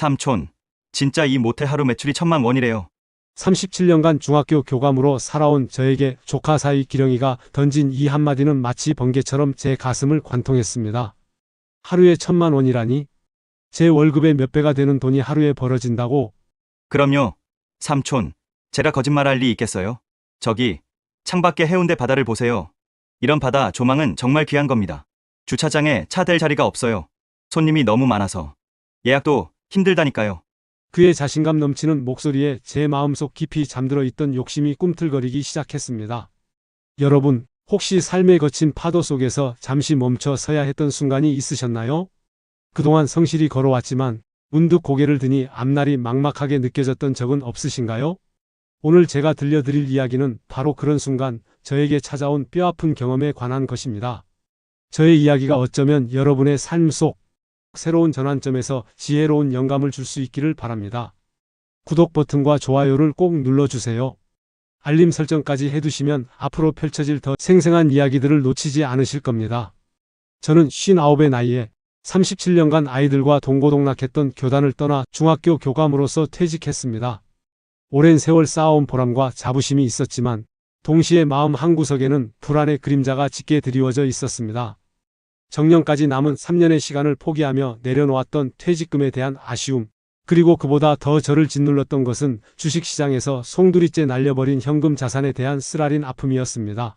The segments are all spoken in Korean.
삼촌, 진짜 이 모텔 하루 매출이 1,000만 원이래요. 37년간 중학교 교감으로 살아온 저에게 조카 사이 기령이가 던진 이 한마디는 마치 번개처럼 제 가슴을 관통했습니다. 하루에 1,000만 원이라니? 제 월급의 몇 배가 되는 돈이 하루에 벌어진다고? 그럼요. 삼촌, 제가 거짓말할 리 있겠어요? 저기, 창밖에 해운대 바다를 보세요. 이런 바다 조망은 정말 귀한 겁니다. 주차장에 차 댈 자리가 없어요. 손님이 너무 많아서. 예약도 힘들다니까요. 그의 자신감 넘치는 목소리에 제 마음속 깊이 잠들어 있던 욕심이 꿈틀거리기 시작했습니다. 여러분, 혹시 삶의 거친 파도 속에서 잠시 멈춰 서야 했던 순간이 있으셨나요? 그동안 성실히 걸어왔지만 문득 고개를 드니 앞날이 막막하게 느껴졌던 적은 없으신가요? 오늘 제가 들려드릴 이야기는 바로 그런 순간 저에게 찾아온 뼈아픈 경험에 관한 것입니다. 저의 이야기가 어쩌면 여러분의 삶 속 새로운 전환점에서 지혜로운 영감을 줄 수 있기를 바랍니다. 구독 버튼과 좋아요를 꼭 눌러주세요. 알림 설정까지 해두시면 앞으로 펼쳐질 더 생생한 이야기들을 놓치지 않으실 겁니다. 저는 59의 나이에 37년간 아이들과 동고동락했던 교단을 떠나 중학교 교감으로서 퇴직했습니다. 오랜 세월 쌓아온 보람과 자부심이 있었지만 동시에 마음 한구석에는 불안의 그림자가 짙게 드리워져 있었습니다. 정년까지 남은 3년의 시간을 포기하며 내려놓았던 퇴직금에 대한 아쉬움, 그리고 그보다 더 저를 짓눌렀던 것은 주식시장에서 송두리째 날려버린 현금 자산에 대한 쓰라린 아픔이었습니다.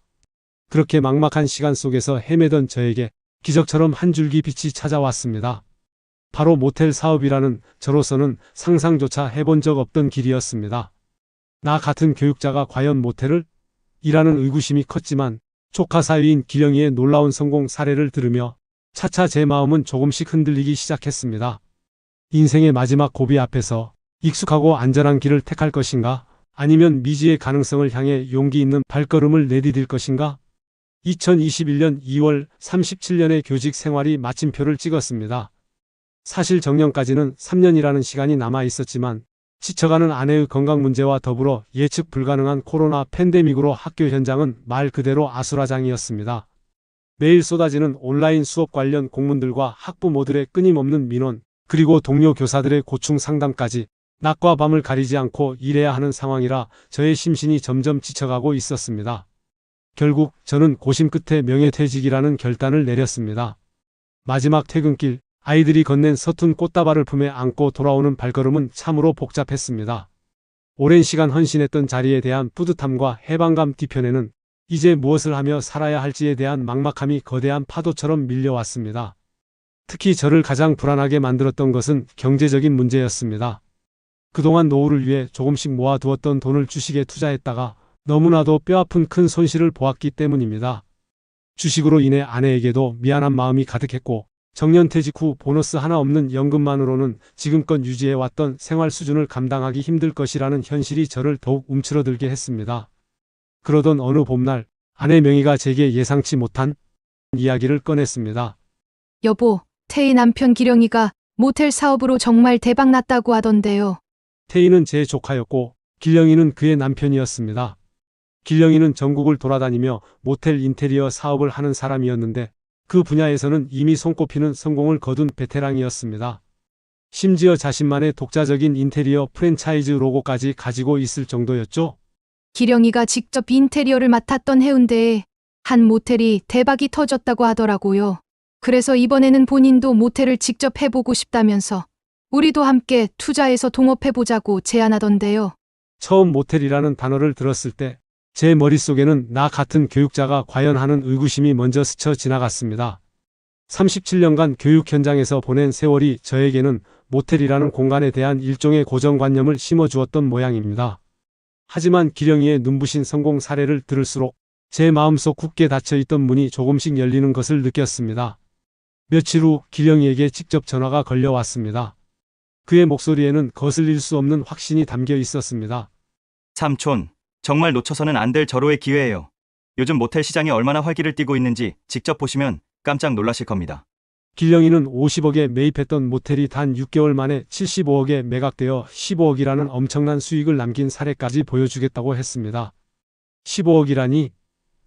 그렇게 막막한 시간 속에서 헤매던 저에게 기적처럼 한 줄기 빛이 찾아왔습니다. 바로 모텔 사업이라는 저로서는 상상조차 해본 적 없던 길이었습니다. 나 같은 교육자가 과연 모텔을? 이라는 의구심이 컸지만 조카 사위인 기령이의 놀라운 성공 사례를 들으며 차차 제 마음은 조금씩 흔들리기 시작했습니다. 인생의 마지막 고비 앞에서 익숙하고 안전한 길을 택할 것인가? 아니면 미지의 가능성을 향해 용기 있는 발걸음을 내디딜 것인가? 2021년 2월 37년의 교직 생활이 마침표를 찍었습니다. 사실 정년까지는 3년이라는 시간이 남아 있었지만 지쳐가는 아내의 건강 문제와 더불어 예측 불가능한 코로나 팬데믹으로 학교 현장은 말 그대로 아수라장이었습니다. 매일 쏟아지는 온라인 수업 관련 공문들과 학부모들의 끊임없는 민원, 그리고 동료 교사들의 고충 상담까지 낮과 밤을 가리지 않고 일해야 하는 상황이라 저의 심신이 점점 지쳐가고 있었습니다. 결국 저는 고심 끝에 명예퇴직이라는 결단을 내렸습니다. 마지막 퇴근길, 아이들이 건넨 서툰 꽃다발을 품에 안고 돌아오는 발걸음은 참으로 복잡했습니다. 오랜 시간 헌신했던 자리에 대한 뿌듯함과 해방감 뒤편에는 이제 무엇을 하며 살아야 할지에 대한 막막함이 거대한 파도처럼 밀려왔습니다. 특히 저를 가장 불안하게 만들었던 것은 경제적인 문제였습니다. 그동안 노후를 위해 조금씩 모아두었던 돈을 주식에 투자했다가 너무나도 뼈아픈 큰 손실을 보았기 때문입니다. 주식으로 인해 아내에게도 미안한 마음이 가득했고 정년퇴직 후 보너스 하나 없는 연금만으로는 지금껏 유지해왔던 생활 수준을 감당하기 힘들 것이라는 현실이 저를 더욱 움츠러들게 했습니다. 그러던 어느 봄날 아내 명희가 제게 예상치 못한 이야기를 꺼냈습니다. 여보, 태희 남편 기령이가 모텔 사업으로 정말 대박났다고 하던데요. 태희는 제 조카였고 길령이는 그의 남편이었습니다. 길령이는 전국을 돌아다니며 모텔 인테리어 사업을 하는 사람이었는데 그 분야에서는 이미 손꼽히는 성공을 거둔 베테랑이었습니다. 심지어 자신만의 독자적인 인테리어 프랜차이즈 로고까지 가지고 있을 정도였죠. 기령이가 직접 인테리어를 맡았던 해운대에 한 모텔이 대박이 터졌다고 하더라고요. 그래서 이번에는 본인도 모텔을 직접 해보고 싶다면서 우리도 함께 투자해서 동업해보자고 제안하던데요. 처음 모텔이라는 단어를 들었을 때 제 머릿속에는 나 같은 교육자가 과연 하는 의구심이 먼저 스쳐 지나갔습니다. 37년간 교육 현장에서 보낸 세월이 저에게는 모텔이라는 공간에 대한 일종의 고정관념을 심어주었던 모양입니다. 하지만 기령이의 눈부신 성공 사례를 들을수록 제 마음속 굳게 닫혀있던 문이 조금씩 열리는 것을 느꼈습니다. 며칠 후 기령이에게 직접 전화가 걸려왔습니다. 그의 목소리에는 거슬릴 수 없는 확신이 담겨 있었습니다. 삼촌, 정말 놓쳐서는 안 될 절호의 기회예요. 요즘 모텔 시장이 얼마나 활기를 띠고 있는지 직접 보시면 깜짝 놀라실 겁니다. 길령이는 50억에 매입했던 모텔이 단 6개월 만에 75억에 매각되어 15억이라는 엄청난 수익을 남긴 사례까지 보여주겠다고 했습니다. 15억이라니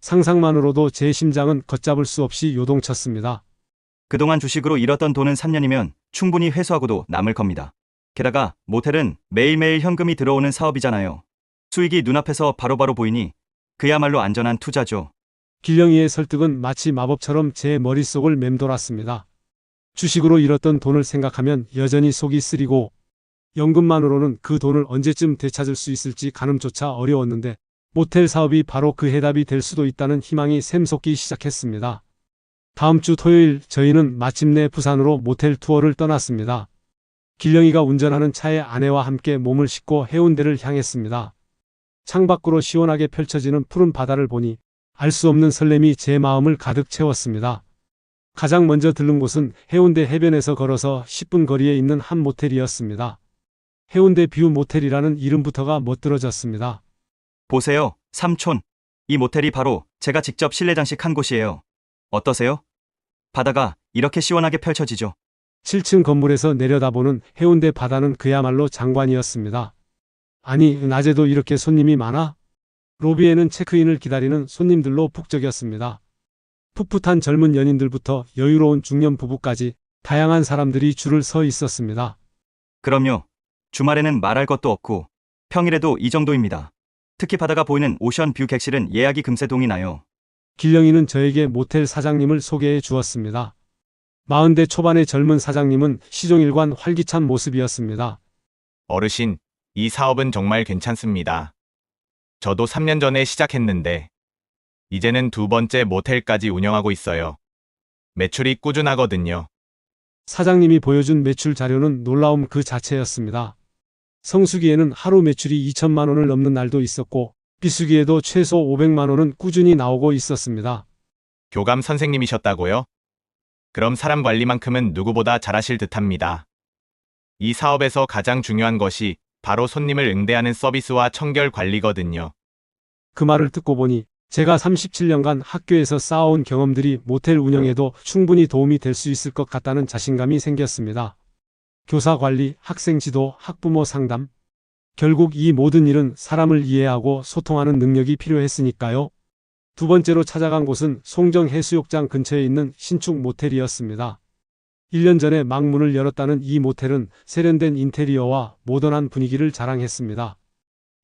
상상만으로도 제 심장은 걷잡을 수 없이 요동쳤습니다. 그동안 주식으로 잃었던 돈은 3년이면 충분히 회수하고도 남을 겁니다. 게다가 모텔은 매일매일 현금이 들어오는 사업이잖아요. 수익이 눈앞에서 바로바로 보이니 그야말로 안전한 투자죠. 길령이의 설득은 마치 마법처럼 제 머릿속을 맴돌았습니다. 주식으로 잃었던 돈을 생각하면 여전히 속이 쓰리고 연금만으로는 그 돈을 언제쯤 되찾을 수 있을지 가늠조차 어려웠는데 모텔 사업이 바로 그 해답이 될 수도 있다는 희망이 샘솟기 시작했습니다. 다음 주 토요일 저희는 마침내 부산으로 모텔 투어를 떠났습니다. 길령이가 운전하는 차에 아내와 함께 몸을 싣고 해운대를 향했습니다. 창밖으로 시원하게 펼쳐지는 푸른 바다를 보니 알 수 없는 설렘이 제 마음을 가득 채웠습니다. 가장 먼저 들른 곳은 해운대 해변에서 걸어서 10분 거리에 있는 한 모텔이었습니다. 해운대 뷰 모텔이라는 이름부터가 멋들어졌습니다. 보세요, 삼촌. 이 모텔이 바로 제가 직접 실내 장식한 곳이에요. 어떠세요? 바다가 이렇게 시원하게 펼쳐지죠. 7층 건물에서 내려다보는 해운대 바다는 그야말로 장관이었습니다. 아니, 낮에도 이렇게 손님이 많아? 로비에는 체크인을 기다리는 손님들로 북적였습니다. 풋풋한 젊은 연인들부터 여유로운 중년 부부까지 다양한 사람들이 줄을 서 있었습니다. 그럼요. 주말에는 말할 것도 없고 평일에도 이 정도입니다. 특히 바다가 보이는 오션 뷰 객실은 예약이 금세 동이 나요. 길령이는 저에게 모텔 사장님을 소개해 주었습니다. 40대 초반의 젊은 사장님은 시종일관 활기찬 모습이었습니다. 어르신, 이 사업은 정말 괜찮습니다. 저도 3년 전에 시작했는데 이제는 두 번째 모텔까지 운영하고 있어요. 매출이 꾸준하거든요. 사장님이 보여준 매출 자료는 놀라움 그 자체였습니다. 성수기에는 하루 매출이 2천만 원을 넘는 날도 있었고 비수기에도 최소 500만 원은 꾸준히 나오고 있었습니다. 교감 선생님이셨다고요? 그럼 사람 관리만큼은 누구보다 잘하실 듯합니다. 이 사업에서 가장 중요한 것이 바로 손님을 응대하는 서비스와 청결 관리거든요. 그 말을 듣고 보니 제가 37년간 학교에서 쌓아온 경험들이 모텔 운영에도 충분히 도움이 될 수 있을 것 같다는 자신감이 생겼습니다. 교사 관리, 학생 지도, 학부모 상담. 결국 이 모든 일은 사람을 이해하고 소통하는 능력이 필요했으니까요. 두 번째로 찾아간 곳은 송정 해수욕장 근처에 있는 신축 모텔이었습니다. 1년 전에 막 문을 열었다는 이 모텔은 세련된 인테리어와 모던한 분위기를 자랑했습니다.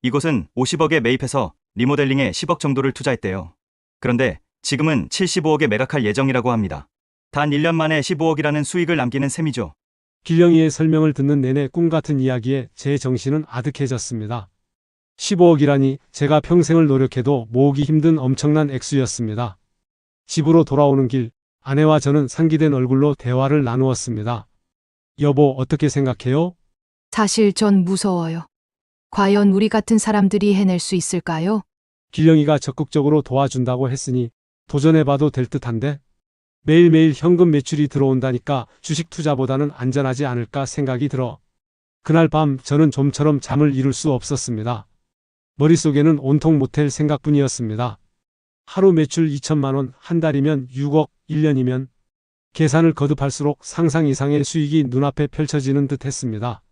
이곳은 50억에 매입해서 리모델링에 10억 정도를 투자했대요. 그런데 지금은 75억에 매각할 예정이라고 합니다. 단 1년 만에 15억이라는 수익을 남기는 셈이죠. 길령이의 설명을 듣는 내내 꿈같은 이야기에 제 정신은 아득해졌습니다. 15억이라니 제가 평생을 노력해도 모으기 힘든 엄청난 액수였습니다. 집으로 돌아오는 길, 아내와 저는 상기된 얼굴로 대화를 나누었습니다. 여보, 어떻게 생각해요? 사실 전 무서워요. 과연 우리 같은 사람들이 해낼 수 있을까요? 길령이가 적극적으로 도와준다고 했으니 도전해봐도 될 듯한데 매일매일 현금 매출이 들어온다니까 주식 투자보다는 안전하지 않을까 생각이 들어 그날 밤 저는 좀처럼 잠을 이룰 수 없었습니다. 머릿속에는 온통 모텔 생각뿐이었습니다. 하루 매출 2천만 원, 한 달이면 6억, 1년이면 계산을 거듭할수록 상상 이상의 수익이 눈앞에 펼쳐지는 듯 했습니다.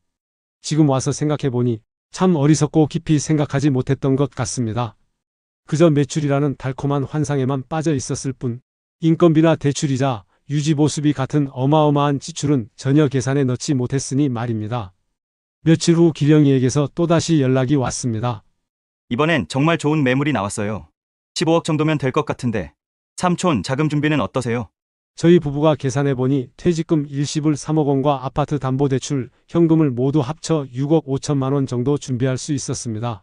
지금 와서 생각해보니 참 어리석고 깊이 생각하지 못했던 것 같습니다. 그저 매출이라는 달콤한 환상에만 빠져 있었을 뿐 인건비나 대출이자 유지보수비 같은 어마어마한 지출은 전혀 계산에 넣지 못했으니 말입니다. 며칠 후 길령이에게서 또다시 연락이 왔습니다. 이번엔 정말 좋은 매물이 나왔어요. 15억 정도면 될 것 같은데. 삼촌, 자금 준비는 어떠세요? 저희 부부가 계산해보니 퇴직금 일시불 3억 원과 아파트 담보대출, 현금을 모두 합쳐 6억 5천만 원 정도 준비할 수 있었습니다.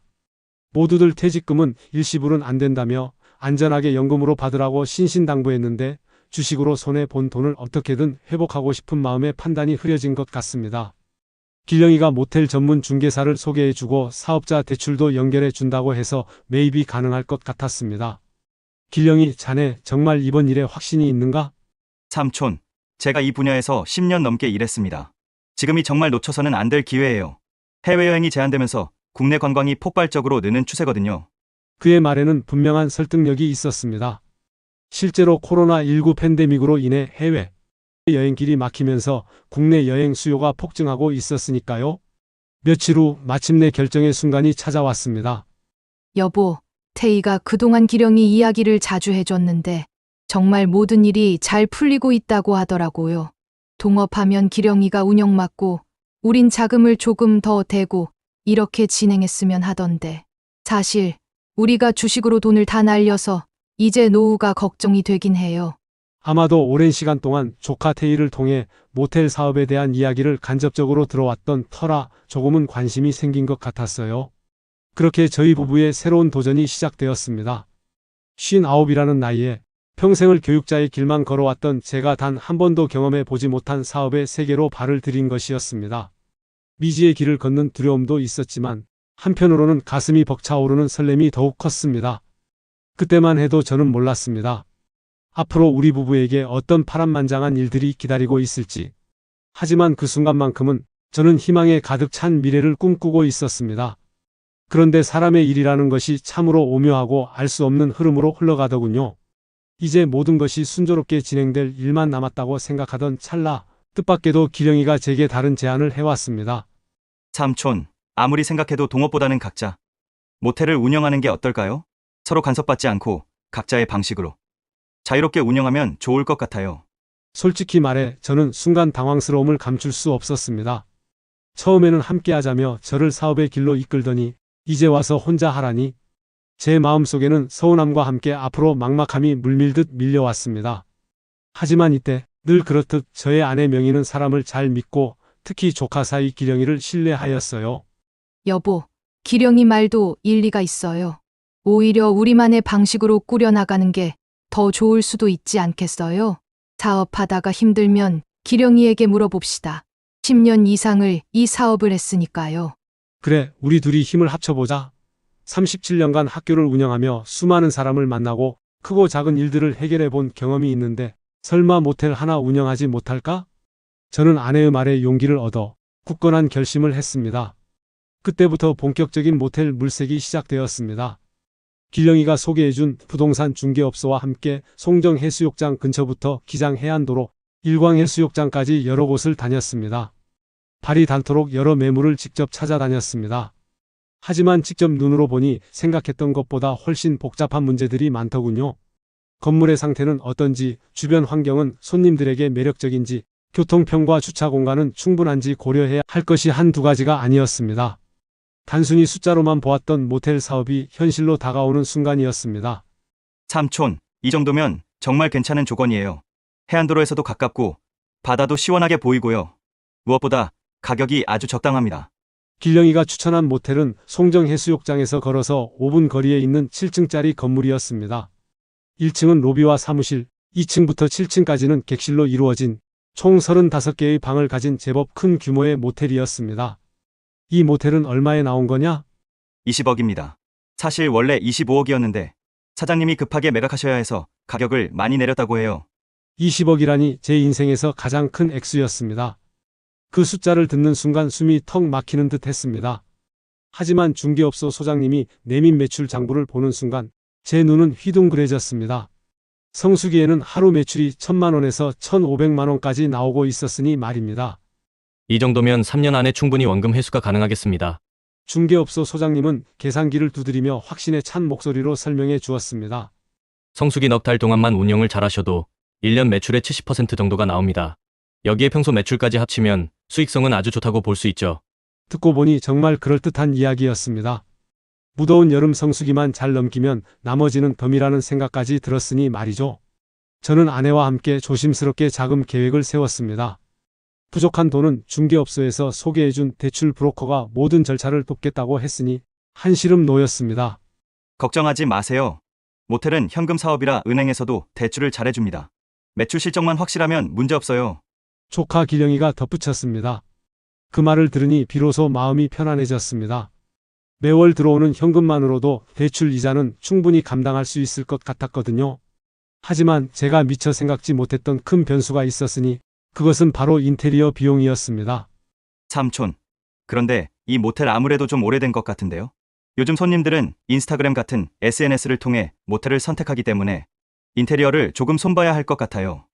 모두들 퇴직금은 일시불은 안 된다며 안전하게 연금으로 받으라고 신신당부했는데 주식으로 손해본 돈을 어떻게든 회복하고 싶은 마음의 판단이 흐려진 것 같습니다. 길령이가 모텔 전문 중개사를 소개해주고 사업자 대출도 연결해준다고 해서 매입이 가능할 것 같았습니다. 길령이, 자네 정말 이번 일에 확신이 있는가? 삼촌, 제가 이 분야에서 10년 넘게 일했습니다. 지금이 정말 놓쳐서는 안 될 기회예요. 해외여행이 제한되면서 국내 관광이 폭발적으로 느는 추세거든요. 그의 말에는 분명한 설득력이 있었습니다. 실제로 코로나19 팬데믹으로 인해 해외 여행길이 막히면서 국내 여행 수요가 폭증하고 있었으니까요. 며칠 후 마침내 결정의 순간이 찾아왔습니다. 여보, 태희가 그동안 기령이 이야기를 자주 해줬는데 정말 모든 일이 잘 풀리고 있다고 하더라고요. 동업하면 기령이가 운영 맡고 우린 자금을 조금 더 대고 이렇게 진행했으면 하던데. 사실 우리가 주식으로 돈을 다 날려서 이제 노후가 걱정이 되긴 해요. 아마도 오랜 시간 동안 조카 태희를 통해 모텔 사업에 대한 이야기를 간접적으로 들어왔던 터라 조금은 관심이 생긴 것 같았어요. 그렇게 저희 부부의 새로운 도전이 시작되었습니다. 59이라는 나이에 평생을 교육자의 길만 걸어왔던 제가 단 한 번도 경험해 보지 못한 사업의 세계로 발을 들인 것이었습니다. 미지의 길을 걷는 두려움도 있었지만 한편으로는 가슴이 벅차오르는 설렘이 더욱 컸습니다. 그때만 해도 저는 몰랐습니다. 앞으로 우리 부부에게 어떤 파란만장한 일들이 기다리고 있을지. 하지만 그 순간만큼은 저는 희망에 가득 찬 미래를 꿈꾸고 있었습니다. 그런데 사람의 일이라는 것이 참으로 오묘하고 알 수 없는 흐름으로 흘러가더군요. 이제 모든 것이 순조롭게 진행될 일만 남았다고 생각하던 찰나, 뜻밖에도 기령이가 제게 다른 제안을 해왔습니다. 삼촌, 아무리 생각해도 동업보다는 각자 모텔을 운영하는 게 어떨까요? 서로 간섭받지 않고 각자의 방식으로 자유롭게 운영하면 좋을 것 같아요. 솔직히 말해 저는 순간 당황스러움을 감출 수 없었습니다. 처음에는 함께 하자며 저를 사업의 길로 이끌더니 이제 와서 혼자 하라니. 제 마음속에는 서운함과 함께 앞으로 막막함이 물밀듯 밀려왔습니다. 하지만 이때 늘 그렇듯 저의 아내 명희는 사람을 잘 믿고 특히 조카 사이 기령이를 신뢰하였어요. 여보, 기령이 말도 일리가 있어요. 오히려 우리만의 방식으로 꾸려나가는 게 더 좋을 수도 있지 않겠어요? 사업하다가 힘들면 기령이에게 물어봅시다. 10년 이상을 이 사업을 했으니까요. 그래, 우리 둘이 힘을 합쳐보자. 37년간 학교를 운영하며 수많은 사람을 만나고 크고 작은 일들을 해결해 본 경험이 있는데 설마 모텔 하나 운영하지 못할까? 저는 아내의 말에 용기를 얻어 굳건한 결심을 했습니다. 그때부터 본격적인 모텔 물색이 시작되었습니다. 기령이가 소개해준 부동산 중개업소와 함께 송정해수욕장 근처부터 기장해안도로 일광해수욕장까지 여러 곳을 다녔습니다. 발이 닳도록 여러 매물을 직접 찾아다녔습니다. 하지만 직접 눈으로 보니 생각했던 것보다 훨씬 복잡한 문제들이 많더군요. 건물의 상태는 어떤지, 주변 환경은 손님들에게 매력적인지, 교통편과 주차 공간은 충분한지 고려해야 할 것이 한두 가지가 아니었습니다. 단순히 숫자로만 보았던 모텔 사업이 현실로 다가오는 순간이었습니다. 삼촌, 이 정도면 정말 괜찮은 조건이에요. 해안도로에서도 가깝고 바다도 시원하게 보이고요. 무엇보다 가격이 아주 적당합니다. 길령이가 추천한 모텔은 송정해수욕장에서 걸어서 5분 거리에 있는 7층짜리 건물이었습니다. 1층은 로비와 사무실, 2층부터 7층까지는 객실로 이루어진 총 35개의 방을 가진 제법 큰 규모의 모텔이었습니다. 이 모텔은 얼마에 나온 거냐? 20억입니다. 사실 원래 25억이었는데 사장님이 급하게 매각하셔야 해서 가격을 많이 내렸다고 해요. 20억이라니 제 인생에서 가장 큰 액수였습니다. 그 숫자를 듣는 순간 숨이 턱 막히는 듯 했습니다. 하지만 중개업소 소장님이 내민 매출 장부를 보는 순간 제 눈은 휘둥그레졌습니다. 성수기에는 하루 매출이 1,000만 원에서 1,500만 원까지 나오고 있었으니 말입니다. 이 정도면 3년 안에 충분히 원금 회수가 가능하겠습니다. 중개업소 소장님은 계산기를 두드리며 확신에 찬 목소리로 설명해 주었습니다. 성수기 넉 달 동안만 운영을 잘하셔도 1년 매출의 70% 정도가 나옵니다. 여기에 평소 매출까지 합치면 수익성은 아주 좋다고 볼 수 있죠. 듣고 보니 정말 그럴듯한 이야기였습니다. 무더운 여름 성수기만 잘 넘기면 나머지는 덤이라는 생각까지 들었으니 말이죠. 저는 아내와 함께 조심스럽게 자금 계획을 세웠습니다. 부족한 돈은 중개업소에서 소개해준 대출 브로커가 모든 절차를 돕겠다고 했으니 한시름 놓였습니다. 걱정하지 마세요. 모텔은 현금 사업이라 은행에서도 대출을 잘해줍니다. 매출 실적만 확실하면 문제없어요. 조카 기령이가 덧붙였습니다. 그 말을 들으니 비로소 마음이 편안해졌습니다. 매월 들어오는 현금만으로도 대출 이자는 충분히 감당할 수 있을 것 같았거든요. 하지만 제가 미처 생각지 못했던 큰 변수가 있었으니 그것은 바로 인테리어 비용이었습니다. 삼촌, 그런데 이 모텔 아무래도 좀 오래된 것 같은데요? 요즘 손님들은 인스타그램 같은 SNS를 통해 모텔을 선택하기 때문에 인테리어를 조금 손봐야 할 것 같아요.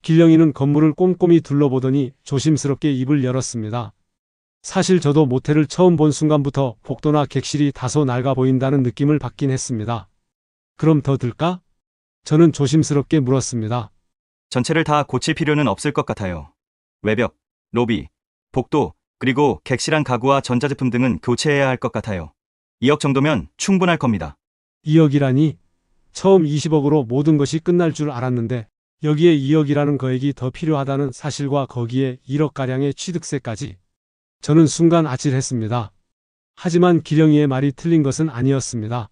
길령이는 건물을 꼼꼼히 둘러보더니 조심스럽게 입을 열었습니다. 사실 저도 모텔을 처음 본 순간부터 복도나 객실이 다소 낡아 보인다는 느낌을 받긴 했습니다. 그럼 더 들까? 저는 조심스럽게 물었습니다. 전체를 다 고칠 필요는 없을 것 같아요. 외벽, 로비, 복도, 그리고 객실한 가구와 전자제품 등은 교체해야 할 것 같아요. 2억 정도면 충분할 겁니다. 2억이라니? 처음 20억으로 모든 것이 끝날 줄 알았는데 여기에 2억이라는 거액이 더 필요하다는 사실과 거기에 1억가량의 취득세까지. 저는 순간 아찔했습니다. 하지만 기령이의 말이 틀린 것은 아니었습니다.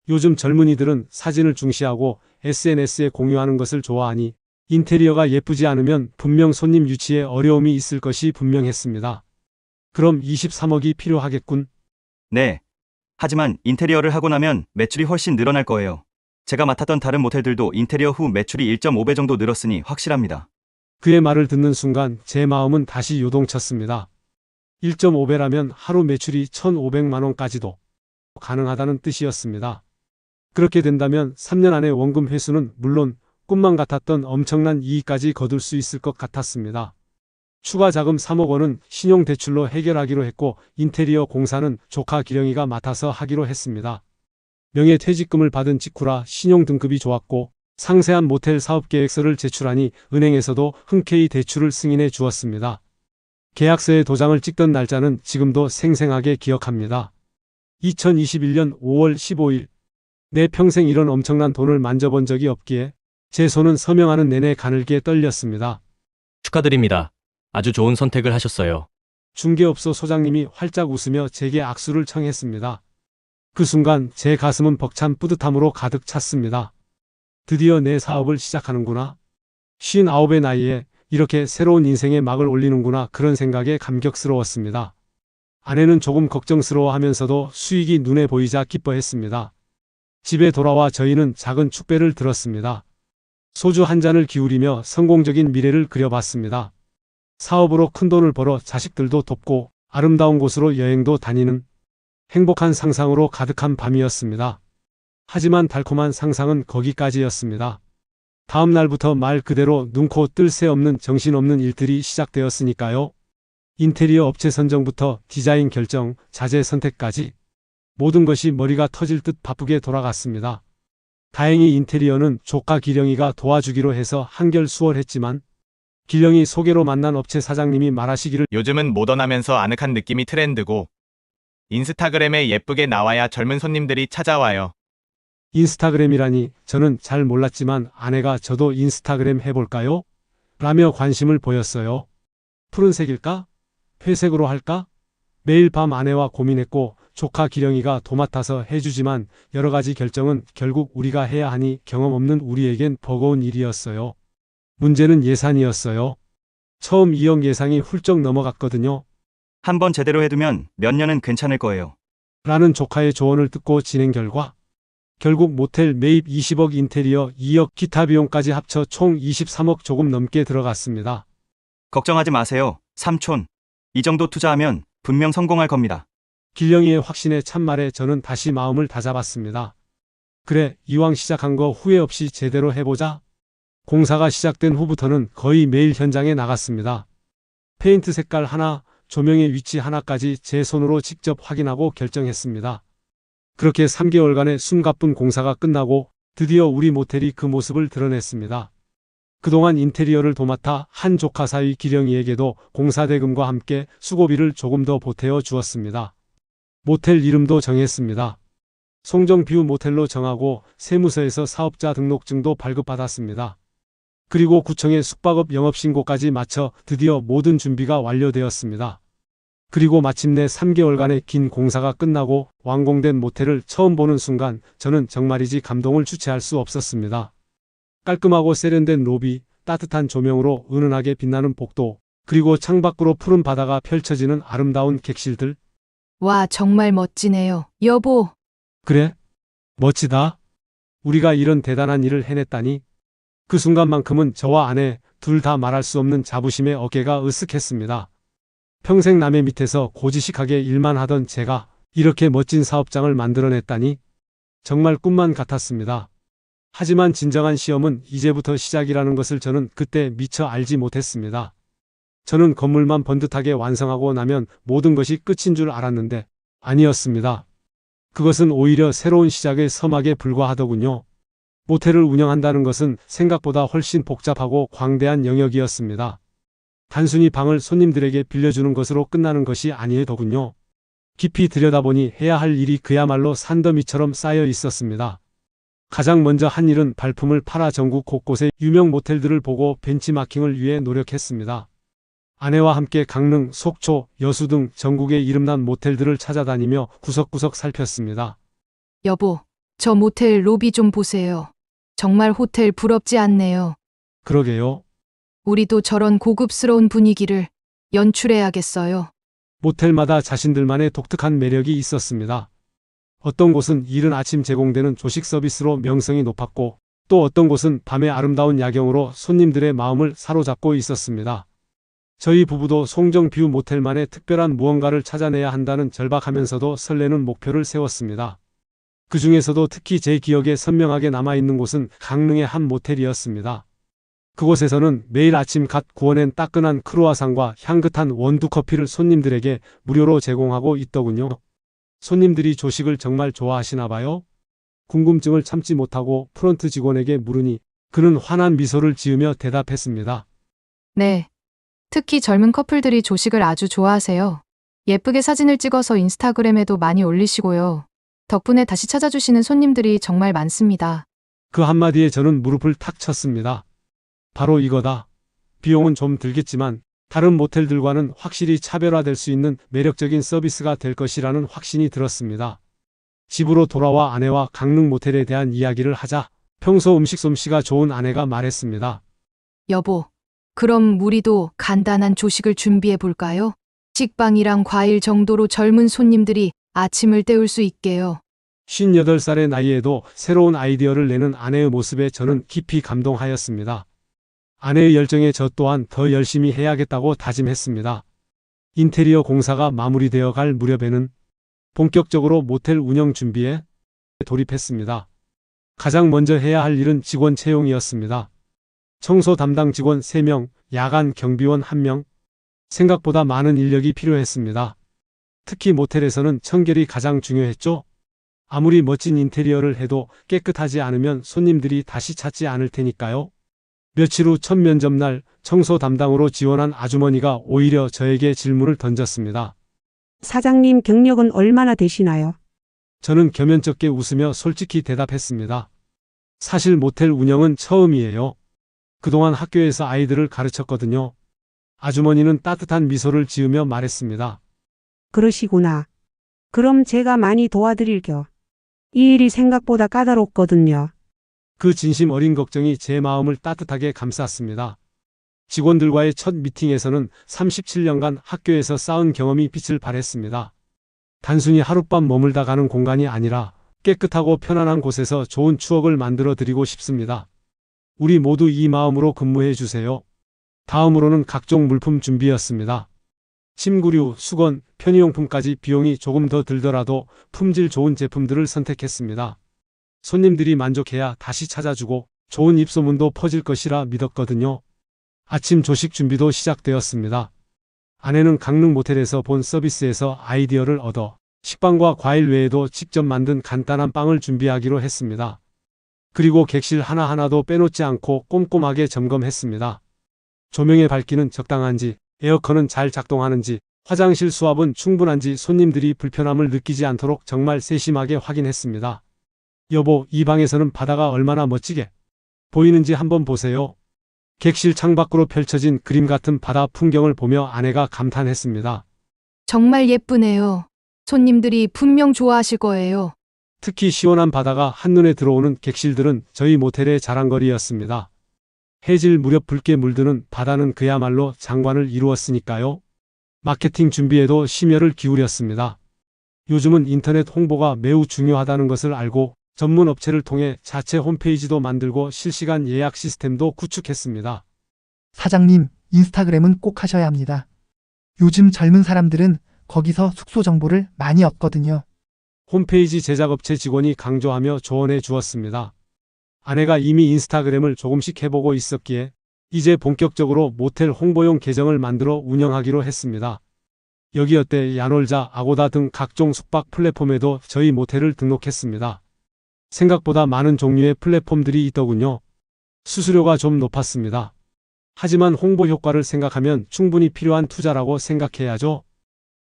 요즘 젊은이들은 사진을 중시하고 SNS에 공유하는 것을 좋아하니 인테리어가 예쁘지 않으면 분명 손님 유치에 어려움이 있을 것이 분명했습니다. 그럼 23억이 필요하겠군. 네. 하지만 인테리어를 하고 나면 매출이 훨씬 늘어날 거예요. 제가 맡았던 다른 모텔들도 인테리어 후 매출이 1.5배 정도 늘었으니 확실합니다. 그의 말을 듣는 순간 제 마음은 다시 요동쳤습니다. 1.5배라면 하루 매출이 1,500만 원까지도 가능하다는 뜻이었습니다. 그렇게 된다면 3년 안에 원금 회수는 물론 꿈만 같았던 엄청난 이익까지 거둘 수 있을 것 같았습니다. 추가 자금 3억 원은 신용대출로 해결하기로 했고 인테리어 공사는 조카 기령이가 맡아서 하기로 했습니다. 명예퇴직금을 받은 직후라 신용등급이 좋았고 상세한 모텔 사업계획서를 제출하니 은행에서도 흔쾌히 대출을 승인해 주었습니다. 계약서에 도장을 찍던 날짜는 지금도 생생하게 기억합니다. 2021년 5월 15일. 내 평생 이런 엄청난 돈을 만져본 적이 없기에 제 손은 서명하는 내내 가늘게 떨렸습니다. 축하드립니다. 아주 좋은 선택을 하셨어요. 중개업소 소장님이 활짝 웃으며 제게 악수를 청했습니다. 그 순간 제 가슴은 벅찬 뿌듯함으로 가득 찼습니다. 드디어 내 사업을 시작하는구나. 59의 나이에 이렇게 새로운 인생의 막을 올리는구나 그런 생각에 감격스러웠습니다. 아내는 조금 걱정스러워하면서도 수익이 눈에 보이자 기뻐했습니다. 집에 돌아와 저희는 작은 축배를 들었습니다. 소주 한 잔을 기울이며 성공적인 미래를 그려봤습니다. 사업으로 큰돈을 벌어 자식들도 돕고 아름다운 곳으로 여행도 다니는 행복한 상상으로 가득한 밤이었습니다. 하지만 달콤한 상상은 거기까지였습니다. 다음 날부터 말 그대로 눈코 뜰 새 없는 정신없는 일들이 시작되었으니까요. 인테리어 업체 선정부터 디자인 결정, 자재 선택까지 모든 것이 머리가 터질 듯 바쁘게 돌아갔습니다. 다행히 인테리어는 조카 기령이가 도와주기로 해서 한결 수월했지만 기령이 소개로 만난 업체 사장님이 말하시기를 요즘은 모던하면서 아늑한 느낌이 트렌드고 인스타그램에 예쁘게 나와야 젊은 손님들이 찾아와요. 인스타그램이라니 저는 잘 몰랐지만 아내가 저도 인스타그램 해볼까요? 라며 관심을 보였어요. 푸른색일까? 회색으로 할까? 매일 밤 아내와 고민했고 조카 기령이가 도맡아서 해주지만 여러 가지 결정은 결국 우리가 해야 하니 경험 없는 우리에겐 버거운 일이었어요. 문제는 예산이었어요. 처음 2억 예상이 훌쩍 넘어갔거든요. 한번 제대로 해두면 몇 년은 괜찮을 거예요. 라는 조카의 조언을 듣고 진행 결과 결국 모텔 매입 20억 인테리어 2억 기타 비용까지 합쳐 총 23억 조금 넘게 들어갔습니다. 걱정하지 마세요, 삼촌. 이 정도 투자하면 분명 성공할 겁니다. 길령이의 확신에 참말에 저는 다시 마음을 다잡았습니다. 그래, 이왕 시작한 거 후회 없이 제대로 해보자. 공사가 시작된 후부터는 거의 매일 현장에 나갔습니다. 페인트 색깔 하나, 조명의 위치 하나까지 제 손으로 직접 확인하고 결정했습니다. 그렇게 3개월간의 숨가쁜 공사가 끝나고 드디어 우리 모텔이 그 모습을 드러냈습니다. 그동안 인테리어를 도맡아 한 조카 사위 기령이에게도 공사 대금과 함께 수고비를 조금 더 보태어 주었습니다. 모텔 이름도 정했습니다. 송정뷰 모텔로 정하고 세무서에서 사업자 등록증도 발급받았습니다. 그리고 구청의 숙박업 영업신고까지 마쳐 드디어 모든 준비가 완료되었습니다. 그리고 마침내 3개월간의 긴 공사가 끝나고 완공된 모텔을 처음 보는 순간 저는 정말이지 감동을 주체할 수 없었습니다. 깔끔하고 세련된 로비, 따뜻한 조명으로 은은하게 빛나는 복도, 그리고 창밖으로 푸른 바다가 펼쳐지는 아름다운 객실들. 와, 정말 멋지네요. 여보, 그래? 멋지다. 우리가 이런 대단한 일을 해냈다니. 그 순간만큼은 저와 아내 둘 다 말할 수 없는 자부심에 어깨가 으쓱했습니다. 평생 남의 밑에서 고지식하게 일만 하던 제가 이렇게 멋진 사업장을 만들어냈다니 정말 꿈만 같았습니다. 하지만 진정한 시험은 이제부터 시작이라는 것을 저는 그때 미처 알지 못했습니다. 저는 건물만 번듯하게 완성하고 나면 모든 것이 끝인 줄 알았는데 아니었습니다. 그것은 오히려 새로운 시작의 서막에 불과하더군요. 모텔을 운영한다는 것은 생각보다 훨씬 복잡하고 광대한 영역이었습니다. 단순히 방을 손님들에게 빌려주는 것으로 끝나는 것이 아니더군요. 깊이 들여다보니 해야 할 일이 그야말로 산더미처럼 쌓여 있었습니다. 가장 먼저 한 일은 발품을 팔아 전국 곳곳의 유명 모텔들을 보고 벤치마킹을 위해 노력했습니다. 아내와 함께 강릉, 속초, 여수 등 전국의 이름난 모텔들을 찾아다니며 구석구석 살폈습니다. 여보, 저 모텔 로비 좀 보세요. 정말 호텔 부럽지 않네요. 그러게요. 우리도 저런 고급스러운 분위기를 연출해야겠어요. 모텔마다 자신들만의 독특한 매력이 있었습니다. 어떤 곳은 이른 아침 제공되는 조식 서비스로 명성이 높았고, 또 어떤 곳은 밤의 아름다운 야경으로 손님들의 마음을 사로잡고 있었습니다. 저희 부부도 송정뷰 모텔만의 특별한 무언가를 찾아내야 한다는 절박하면서도 설레는 목표를 세웠습니다. 그 중에서도 특히 제 기억에 선명하게 남아있는 곳은 강릉의 한 모텔이었습니다. 그곳에서는 매일 아침 갓 구워낸 따끈한 크루아상과 향긋한 원두커피를 손님들에게 무료로 제공하고 있더군요. 손님들이 조식을 정말 좋아하시나 봐요? 궁금증을 참지 못하고 프런트 직원에게 물으니 그는 환한 미소를 지으며 대답했습니다. 네. 특히 젊은 커플들이 조식을 아주 좋아하세요. 예쁘게 사진을 찍어서 인스타그램에도 많이 올리시고요. 덕분에 다시 찾아주시는 손님들이 정말 많습니다. 그 한마디에 저는 무릎을 탁 쳤습니다. 바로 이거다. 비용은 좀 들겠지만 다른 모텔들과는 확실히 차별화될 수 있는 매력적인 서비스가 될 것이라는 확신이 들었습니다. 집으로 돌아와 아내와 강릉 모텔에 대한 이야기를 하자 평소 음식 솜씨가 좋은 아내가 말했습니다. 여보, 그럼 우리도 간단한 조식을 준비해 볼까요? 식빵이랑 과일 정도로 젊은 손님들이 아침을 때울 수 있게요. 58살의 나이에도 새로운 아이디어를 내는 아내의 모습에 저는 깊이 감동하였습니다. 아내의 열정에 저 또한 더 열심히 해야겠다고 다짐했습니다. 인테리어 공사가 마무리되어 갈 무렵에는 본격적으로 모텔 운영 준비에 돌입했습니다. 가장 먼저 해야 할 일은 직원 채용이었습니다. 청소 담당 직원 3명, 야간 경비원 1명. 생각보다 많은 인력이 필요했습니다. 특히 모텔에서는 청결이 가장 중요했죠. 아무리 멋진 인테리어를 해도 깨끗하지 않으면 손님들이 다시 찾지 않을 테니까요. 며칠 후 첫 면접날 청소 담당으로 지원한 아주머니가 오히려 저에게 질문을 던졌습니다. 사장님 경력은 얼마나 되시나요? 저는 겸연쩍게 웃으며 솔직히 대답했습니다. 사실 모텔 운영은 처음이에요. 그동안 학교에서 아이들을 가르쳤거든요. 아주머니는 따뜻한 미소를 지으며 말했습니다. 그러시구나. 그럼 제가 많이 도와드릴게요. 이 일이 생각보다 까다롭거든요. 그 진심 어린 걱정이 제 마음을 따뜻하게 감쌌습니다. 직원들과의 첫 미팅에서는 37년간 학교에서 쌓은 경험이 빛을 발했습니다. 단순히 하룻밤 머물다 가는 공간이 아니라 깨끗하고 편안한 곳에서 좋은 추억을 만들어 드리고 싶습니다. 우리 모두 이 마음으로 근무해 주세요. 다음으로는 각종 물품 준비였습니다. 침구류, 수건, 편의용품까지 비용이 조금 더 들더라도 품질 좋은 제품들을 선택했습니다. 손님들이 만족해야 다시 찾아주고 좋은 입소문도 퍼질 것이라 믿었거든요. 아침 조식 준비도 시작되었습니다. 아내는 강릉 모텔에서 본 서비스에서 아이디어를 얻어 식빵과 과일 외에도 직접 만든 간단한 빵을 준비하기로 했습니다. 그리고 객실 하나하나도 빼놓지 않고 꼼꼼하게 점검했습니다. 조명의 밝기는 적당한지, 에어컨은 잘 작동하는지, 화장실 수압은 충분한지 손님들이 불편함을 느끼지 않도록 정말 세심하게 확인했습니다. 여보, 이 방에서는 바다가 얼마나 멋지게 보이는지 한번 보세요. 객실 창밖으로 펼쳐진 그림 같은 바다 풍경을 보며 아내가 감탄했습니다. 정말 예쁘네요. 손님들이 분명 좋아하실 거예요. 특히 시원한 바다가 한눈에 들어오는 객실들은 저희 모텔의 자랑거리였습니다. 해질 무렵 붉게 물드는 바다는 그야말로 장관을 이루었으니까요. 마케팅 준비에도 심혈을 기울였습니다. 요즘은 인터넷 홍보가 매우 중요하다는 것을 알고 전문 업체를 통해 자체 홈페이지도 만들고 실시간 예약 시스템도 구축했습니다. 사장님, 인스타그램은 꼭 하셔야 합니다. 요즘 젊은 사람들은 거기서 숙소 정보를 많이 얻거든요. 홈페이지 제작업체 직원이 강조하며 조언해 주었습니다. 아내가 이미 인스타그램을 조금씩 해보고 있었기에 이제 본격적으로 모텔 홍보용 계정을 만들어 운영하기로 했습니다. 여기 어때, 야놀자, 아고다 등 각종 숙박 플랫폼에도 저희 모텔을 등록했습니다. 생각보다 많은 종류의 플랫폼들이 있더군요. 수수료가 좀 높았습니다. 하지만 홍보 효과를 생각하면 충분히 필요한 투자라고 생각해야죠.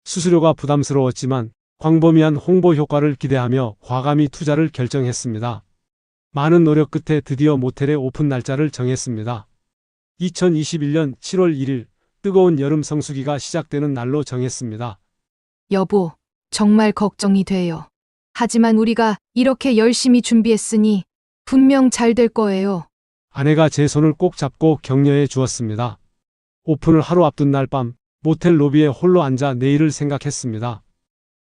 수수료가 부담스러웠지만 광범위한 홍보 효과를 기대하며 과감히 투자를 결정했습니다. 많은 노력 끝에 드디어 모텔의 오픈 날짜를 정했습니다. 2021년 7월 1일 뜨거운 여름 성수기가 시작되는 날로 정했습니다. 여보, 정말 걱정이 돼요. 하지만 우리가 이렇게 열심히 준비했으니 분명 잘 될 거예요. 아내가 제 손을 꼭 잡고 격려해 주었습니다. 오픈을 하루 앞둔 날 밤 모텔 로비에 홀로 앉아 내일을 생각했습니다.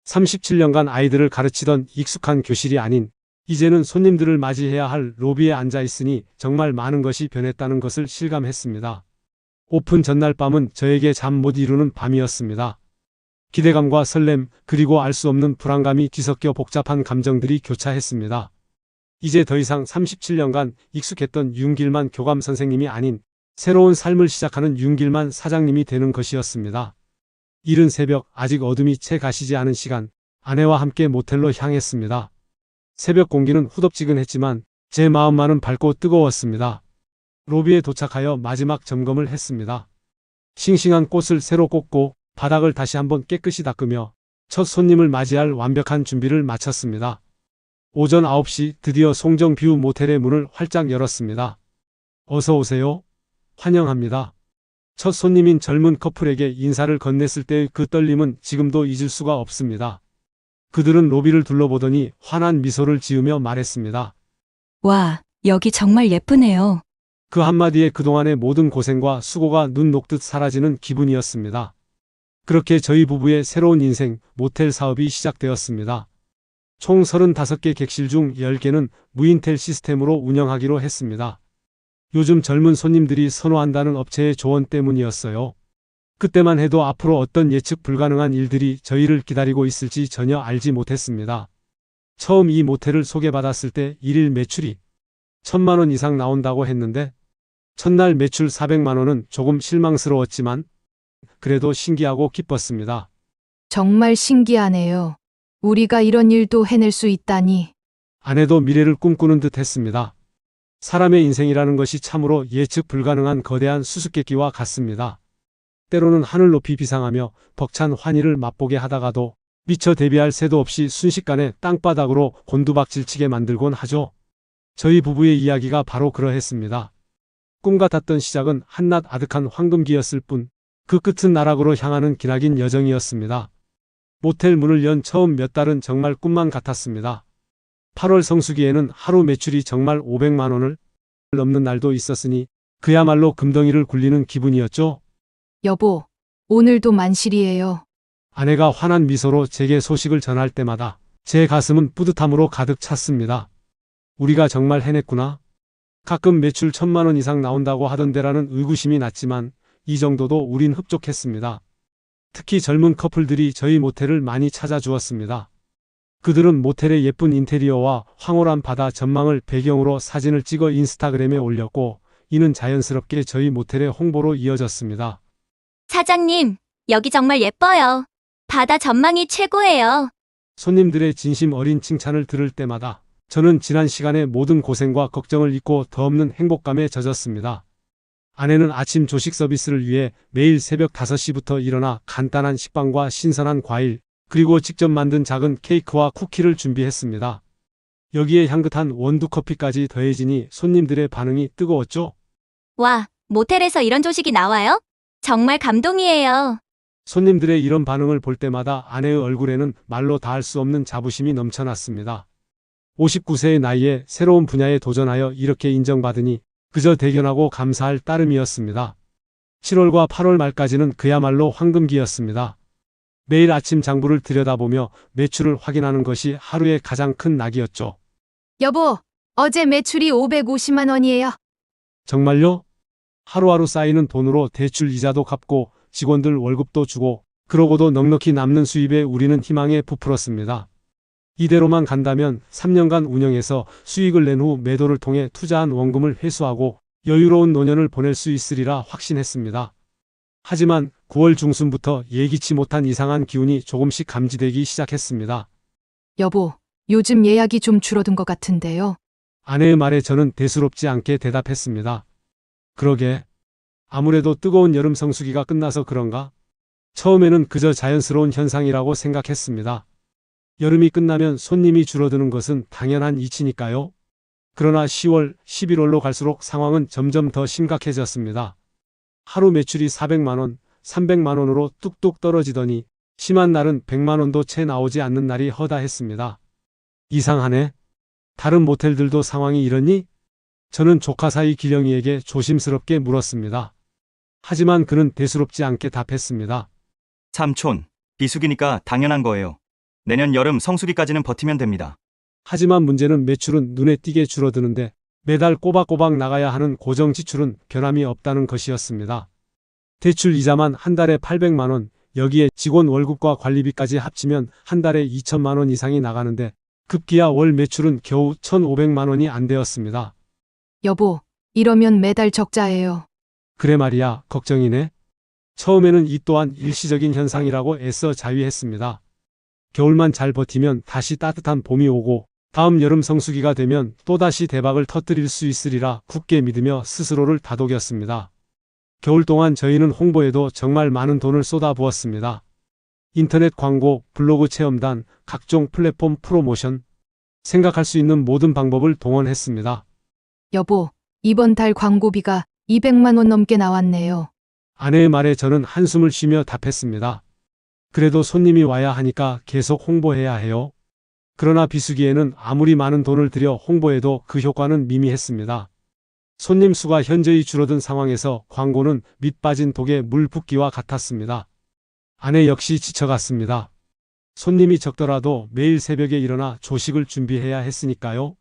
37년간 아이들을 가르치던 익숙한 교실이 아닌 이제는 손님들을 맞이해야 할 로비에 앉아 있으니 정말 많은 것이 변했다는 것을 실감했습니다. 오픈 전날 밤은 저에게 잠 못 이루는 밤이었습니다. 기대감과 설렘 그리고 알 수 없는 불안감이 뒤섞여 복잡한 감정들이 교차했습니다. 이제 더 이상 37년간 익숙했던 윤길만 교감 선생님이 아닌 새로운 삶을 시작하는 윤길만 사장님이 되는 것이었습니다. 이른 새벽 아직 어둠이 채 가시지 않은 시간 아내와 함께 모텔로 향했습니다. 새벽 공기는 후덥지근했지만 제 마음만은 밝고 뜨거웠습니다. 로비에 도착하여 마지막 점검을 했습니다. 싱싱한 꽃을 새로 꽂고 바닥을 다시 한번 깨끗이 닦으며 첫 손님을 맞이할 완벽한 준비를 마쳤습니다. 오전 9시 드디어 송정뷰 모텔의 문을 활짝 열었습니다. 어서 오세요. 환영합니다. 첫 손님인 젊은 커플에게 인사를 건넸을 때의 그 떨림은 지금도 잊을 수가 없습니다. 그들은 로비를 둘러보더니 환한 미소를 지으며 말했습니다. 와, 여기 정말 예쁘네요. 그 한마디에 그동안의 모든 고생과 수고가 눈 녹듯 사라지는 기분이었습니다. 그렇게 저희 부부의 새로운 인생 모텔 사업이 시작되었습니다. 총 35개 객실 중 10개는 무인텔 시스템으로 운영하기로 했습니다. 요즘 젊은 손님들이 선호한다는 업체의 조언 때문이었어요. 그때만 해도 앞으로 어떤 예측 불가능한 일들이 저희를 기다리고 있을지 전혀 알지 못했습니다. 처음 이 모텔을 소개받았을 때 일일 매출이 1,000만 원 이상 나온다고 했는데 첫날 매출 400만 원은 조금 실망스러웠지만 그래도 신기하고 기뻤습니다. 정말 신기하네요. 우리가 이런 일도 해낼 수 있다니. 아내도 미래를 꿈꾸는 듯 했습니다. 사람의 인생이라는 것이 참으로 예측 불가능한 거대한 수수께끼와 같습니다. 때로는 하늘 높이 비상하며 벅찬 환희를 맛보게 하다가도 미처 대비할 새도 없이 순식간에 땅바닥으로 곤두박질치게 만들곤 하죠. 저희 부부의 이야기가 바로 그러했습니다. 꿈 같았던 시작은 한낱 아득한 황금기였을 뿐 그 끝은 나락으로 향하는 기나긴 여정이었습니다. 모텔 문을 연 처음 몇 달은 정말 꿈만 같았습니다. 8월 성수기에는 하루 매출이 정말 500만 원을 넘는 날도 있었으니 그야말로 금덩이를 굴리는 기분이었죠. 여보, 오늘도 만실이에요. 아내가 환한 미소로 제게 소식을 전할 때마다 제 가슴은 뿌듯함으로 가득 찼습니다. 우리가 정말 해냈구나. 가끔 매출 1,000만 원 이상 나온다고 하던데라는 의구심이 났지만 이 정도도 우린 흡족했습니다. 특히 젊은 커플들이 저희 모텔을 많이 찾아주었습니다. 그들은 모텔의 예쁜 인테리어와 황홀한 바다 전망을 배경으로 사진을 찍어 인스타그램에 올렸고 이는 자연스럽게 저희 모텔의 홍보로 이어졌습니다. 사장님, 여기 정말 예뻐요. 바다 전망이 최고예요. 손님들의 진심 어린 칭찬을 들을 때마다 저는 지난 시간의 모든 고생과 걱정을 잊고 더없는 행복감에 젖었습니다. 아내는 아침 조식 서비스를 위해 매일 새벽 5시부터 일어나 간단한 식빵과 신선한 과일, 그리고 직접 만든 작은 케이크와 쿠키를 준비했습니다. 여기에 향긋한 원두커피까지 더해지니 손님들의 반응이 뜨거웠죠. 와, 모텔에서 이런 조식이 나와요? 정말 감동이에요. 손님들의 이런 반응을 볼 때마다 아내의 얼굴에는 말로 다할 수 없는 자부심이 넘쳐났습니다. 59세의 나이에 새로운 분야에 도전하여 이렇게 인정받으니 그저 대견하고 감사할 따름이었습니다. 7월과 8월 말까지는 그야말로 황금기였습니다. 매일 아침 장부를 들여다보며 매출을 확인하는 것이 하루의 가장 큰 낙이었죠. 여보, 어제 매출이 550만 원이에요. 정말요? 하루하루 쌓이는 돈으로 대출 이자도 갚고 직원들 월급도 주고 그러고도 넉넉히 남는 수입에 우리는 희망에 부풀었습니다. 이대로만 간다면 3년간 운영해서 수익을 낸 후 매도를 통해 투자한 원금을 회수하고 여유로운 노년을 보낼 수 있으리라 확신했습니다. 하지만 9월 중순부터 예기치 못한 이상한 기운이 조금씩 감지되기 시작했습니다. 여보, 요즘 예약이 좀 줄어든 것 같은데요. 아내의 말에 저는 대수롭지 않게 대답했습니다. 그러게. 아무래도 뜨거운 여름 성수기가 끝나서 그런가? 처음에는 그저 자연스러운 현상이라고 생각했습니다. 여름이 끝나면 손님이 줄어드는 것은 당연한 이치니까요. 그러나 10월, 11월로 갈수록 상황은 점점 더 심각해졌습니다. 하루 매출이 400만 원, 300만 원으로 뚝뚝 떨어지더니 심한 날은 100만 원도 채 나오지 않는 날이 허다했습니다. 이상하네. 다른 모텔들도 상황이 이러니? 저는 조카 사이 기령이에게 조심스럽게 물었습니다. 하지만 그는 대수롭지 않게 답했습니다. 삼촌, 비수기니까 당연한 거예요. 내년 여름 성수기까지는 버티면 됩니다. 하지만 문제는 매출은 눈에 띄게 줄어드는데 매달 꼬박꼬박 나가야 하는 고정 지출은 변함이 없다는 것이었습니다. 대출 이자만 한 달에 800만 원, 여기에 직원 월급과 관리비까지 합치면 한 달에 2천만 원 이상이 나가는데 급기야 월 매출은 겨우 1,500만 원이 안 되었습니다. 여보, 이러면 매달 적자예요. 그래 말이야, 걱정이네. 처음에는 이 또한 일시적인 현상이라고 애써 자위했습니다. 겨울만 잘 버티면 다시 따뜻한 봄이 오고 다음 여름 성수기가 되면 또다시 대박을 터뜨릴 수 있으리라 굳게 믿으며 스스로를 다독였습니다. 겨울 동안 저희는 홍보에도 정말 많은 돈을 쏟아부었습니다. 인터넷 광고, 블로그 체험단, 각종 플랫폼 프로모션, 생각할 수 있는 모든 방법을 동원했습니다. 여보, 이번 달 광고비가 200만 원 넘게 나왔네요. 아내의 말에 저는 한숨을 쉬며 답했습니다. 그래도 손님이 와야 하니까 계속 홍보해야 해요. 그러나 비수기에는 아무리 많은 돈을 들여 홍보해도 그 효과는 미미했습니다. 손님 수가 현저히 줄어든 상황에서 광고는 밑 빠진 독에 물 붓기와 같았습니다. 아내 역시 지쳐갔습니다. 손님이 적더라도 매일 새벽에 일어나 조식을 준비해야 했으니까요.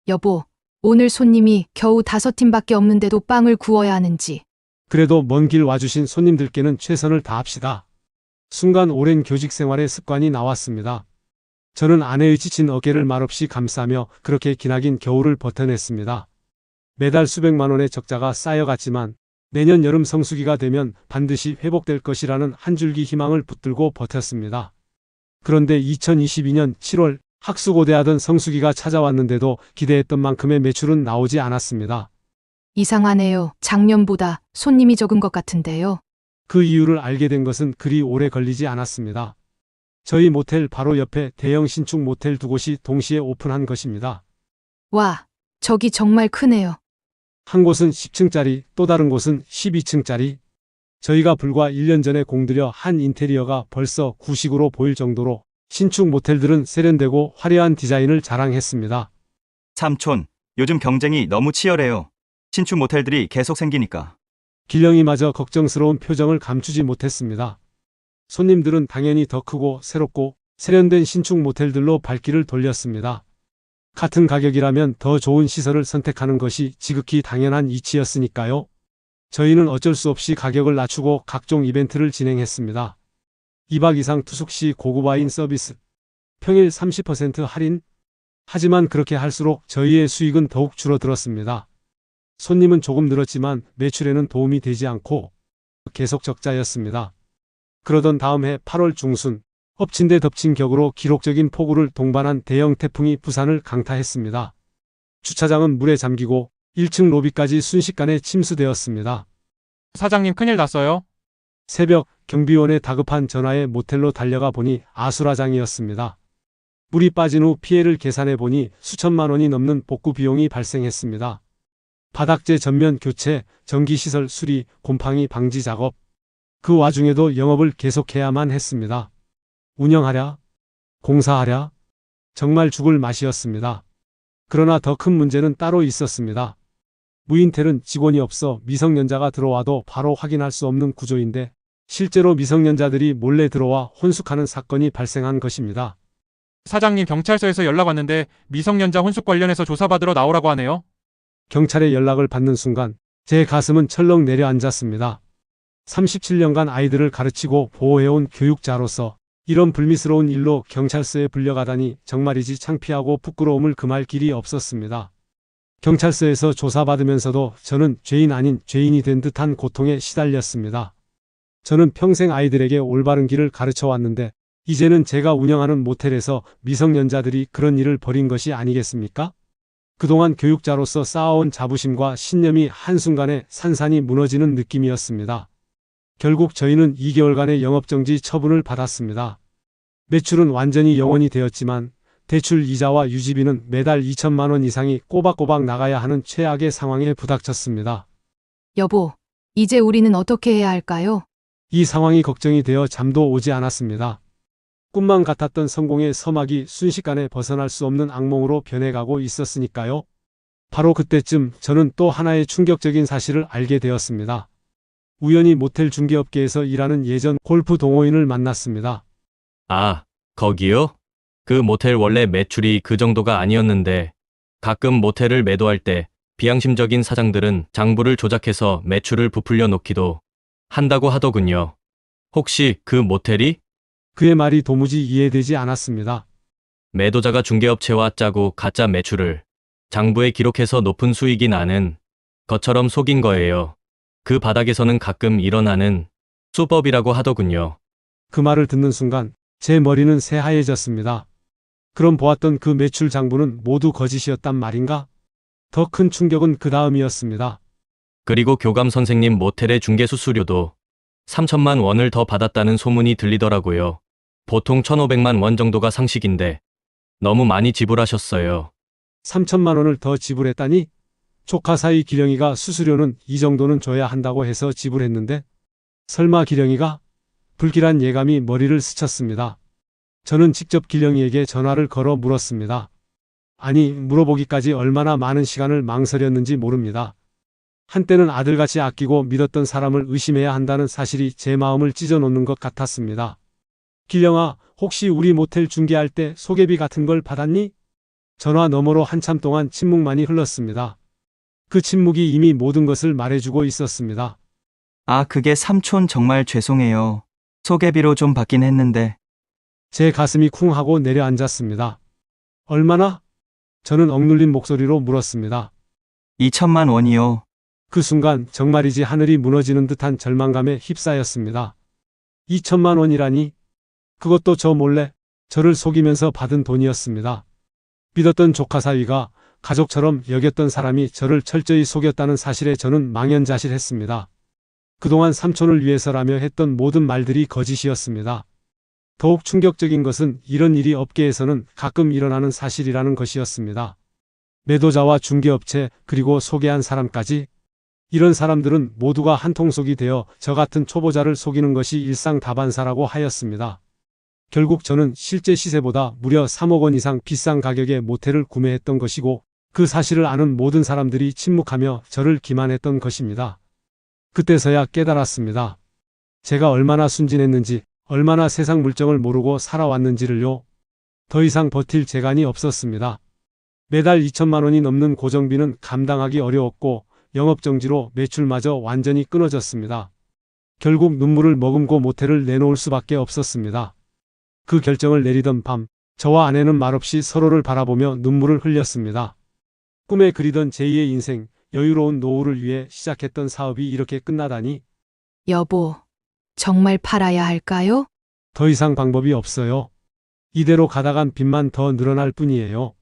여보, 오늘 손님이 겨우 5팀밖에 없는데도 빵을 구워야 하는지. 그래도 먼 길 와주신 손님들께는 최선을 다합시다. 순간 오랜 교직 생활의 습관이 나왔습니다. 저는 아내의 지친 어깨를 말없이 감싸며 그렇게 기나긴 겨울을 버텨냈습니다. 매달 수백만 원의 적자가 쌓여갔지만 내년 여름 성수기가 되면 반드시 회복될 것이라는 한 줄기 희망을 붙들고 버텼습니다. 그런데 2022년 7월 학수고대하던 성수기가 찾아왔는데도 기대했던 만큼의 매출은 나오지 않았습니다. 이상하네요. 작년보다 손님이 적은 것 같은데요. 그 이유를 알게 된 것은 그리 오래 걸리지 않았습니다. 저희 모텔 바로 옆에 대형 신축 모텔 두 곳이 동시에 오픈한 것입니다. 와, 저기 정말 크네요. 한 곳은 10층짜리, 또 다른 곳은 12층짜리. 저희가 불과 1년 전에 공들여 한 인테리어가 벌써 구식으로 보일 정도로 신축 모텔들은 세련되고 화려한 디자인을 자랑했습니다. 삼촌, 요즘 경쟁이 너무 치열해요. 신축 모텔들이 계속 생기니까. 길령이마저 걱정스러운 표정을 감추지 못했습니다. 손님들은 당연히 더 크고 새롭고 세련된 신축 모텔들로 발길을 돌렸습니다. 같은 가격이라면 더 좋은 시설을 선택하는 것이 지극히 당연한 이치였으니까요. 저희는 어쩔 수 없이 가격을 낮추고 각종 이벤트를 진행했습니다. 2박 이상 투숙 시 고급 와인 서비스, 평일 30% 할인. 하지만 그렇게 할수록 저희의 수익은 더욱 줄어들었습니다. 손님은 조금 늘었지만 매출에는 도움이 되지 않고 계속 적자였습니다. 그러던 다음 해 8월 중순, 엎친 데 덮친 격으로 기록적인 폭우를 동반한 대형 태풍이 부산을 강타했습니다. 주차장은 물에 잠기고 1층 로비까지 순식간에 침수되었습니다. 사장님 큰일 났어요. 새벽 경비원의 다급한 전화에 모텔로 달려가 보니 아수라장이었습니다. 물이 빠진 후 피해를 계산해 보니 수천만 원이 넘는 복구 비용이 발생했습니다. 바닥재 전면 교체, 전기시설 수리, 곰팡이 방지 작업. 그 와중에도 영업을 계속해야만 했습니다. 운영하랴? 공사하랴? 정말 죽을 맛이었습니다. 그러나 더 큰 문제는 따로 있었습니다. 무인텔은 직원이 없어 미성년자가 들어와도 바로 확인할 수 없는 구조인데 실제로 미성년자들이 몰래 들어와 혼숙하는 사건이 발생한 것입니다. 사장님 경찰서에서 연락 왔는데 미성년자 혼숙 관련해서 조사받으러 나오라고 하네요. 경찰의 연락을 받는 순간 제 가슴은 철렁 내려앉았습니다. 37년간 아이들을 가르치고 보호해온 교육자로서 이런 불미스러운 일로 경찰서에 불려가다니 정말이지 창피하고 부끄러움을 금할 길이 없었습니다. 경찰서에서 조사받으면서도 저는 죄인 아닌 죄인이 된 듯한 고통에 시달렸습니다. 저는 평생 아이들에게 올바른 길을 가르쳐 왔는데 이제는 제가 운영하는 모텔에서 미성년자들이 그런 일을 벌인 것이 아니겠습니까? 그동안 교육자로서 쌓아온 자부심과 신념이 한순간에 산산이 무너지는 느낌이었습니다. 결국 저희는 2개월간의 영업정지 처분을 받았습니다. 매출은 완전히 영원이 되었지만 대출 이자와 유지비는 매달 2천만 원 이상이 꼬박꼬박 나가야 하는 최악의 상황에 부닥쳤습니다. 여보, 이제 우리는 어떻게 해야 할까요? 이 상황이 걱정이 되어 잠도 오지 않았습니다. 꿈만 같았던 성공의 서막이 순식간에 벗어날 수 없는 악몽으로 변해가고 있었으니까요. 바로 그때쯤 저는 또 하나의 충격적인 사실을 알게 되었습니다. 우연히 모텔 중개업계에서 일하는 예전 골프 동호인을 만났습니다. 아, 거기요? 그 모텔 원래 매출이 그 정도가 아니었는데 가끔 모텔을 매도할 때 비양심적인 사장들은 장부를 조작해서 매출을 부풀려 놓기도 한다고 하더군요. 혹시 그 모텔이? 그의 말이 도무지 이해되지 않았습니다. 매도자가 중개업체와 짜고 가짜 매출을 장부에 기록해서 높은 수익이 나는 것처럼 속인 거예요. 그 바닥에서는 가끔 일어나는 수법이라고 하더군요. 그 말을 듣는 순간 제 머리는 새하얘졌습니다. 그럼 보았던 그 매출 장부는 모두 거짓이었단 말인가? 더 큰 충격은 그 다음이었습니다. 그리고 교감 선생님 모텔의 중개 수수료도 3천만 원을 더 받았다는 소문이 들리더라고요. 보통 1,500만 원 정도가 상식인데 너무 많이 지불하셨어요. 3천만 원을 더 지불했다니? 조카 사이 기령이가 수수료는 이 정도는 줘야 한다고 해서 지불했는데 설마 기령이가? 불길한 예감이 머리를 스쳤습니다. 저는 직접 기령이에게 전화를 걸어 물었습니다. 아니, 물어보기까지 얼마나 많은 시간을 망설였는지 모릅니다. 한때는 아들같이 아끼고 믿었던 사람을 의심해야 한다는 사실이 제 마음을 찢어놓는 것 같았습니다. 기령아, 혹시 우리 모텔 중개할 때 소개비 같은 걸 받았니? 전화 너머로 한참 동안 침묵만이 흘렀습니다. 그 침묵이 이미 모든 것을 말해주고 있었습니다. 아, 그게 삼촌 정말 죄송해요. 소개비로 좀 받긴 했는데. 제 가슴이 쿵 하고 내려앉았습니다. 얼마나? 저는 억눌린 목소리로 물었습니다. 2천만 원이요. 그 순간 정말이지 하늘이 무너지는 듯한 절망감에 휩싸였습니다. 2천만 원이라니? 그것도 저 몰래 저를 속이면서 받은 돈이었습니다. 믿었던 조카 사위가 가족처럼 여겼던 사람이 저를 철저히 속였다는 사실에 저는 망연자실했습니다. 그동안 삼촌을 위해서라며 했던 모든 말들이 거짓이었습니다. 더욱 충격적인 것은 이런 일이 업계에서는 가끔 일어나는 사실이라는 것이었습니다. 매도자와 중개업체 그리고 소개한 사람까지 이런 사람들은 모두가 한통속이 되어 저 같은 초보자를 속이는 것이 일상다반사라고 하였습니다. 결국 저는 실제 시세보다 무려 3억 원 이상 비싼 가격에 모텔을 구매했던 것이고 그 사실을 아는 모든 사람들이 침묵하며 저를 기만했던 것입니다. 그때서야 깨달았습니다. 제가 얼마나 순진했는지, 얼마나 세상 물정을 모르고 살아왔는지를요. 더 이상 버틸 재간이 없었습니다. 매달 2천만 원이 넘는 고정비는 감당하기 어려웠고 영업정지로 매출마저 완전히 끊어졌습니다. 결국 눈물을 머금고 모텔을 내놓을 수밖에 없었습니다. 그 결정을 내리던 밤, 저와 아내는 말없이 서로를 바라보며 눈물을 흘렸습니다. 꿈에 그리던 제2의 인생, 여유로운 노후를 위해 시작했던 사업이 이렇게 끝나다니. 여보, 정말 팔아야 할까요? 더 이상 방법이 없어요. 이대로 가다간 빚만 더 늘어날 뿐이에요.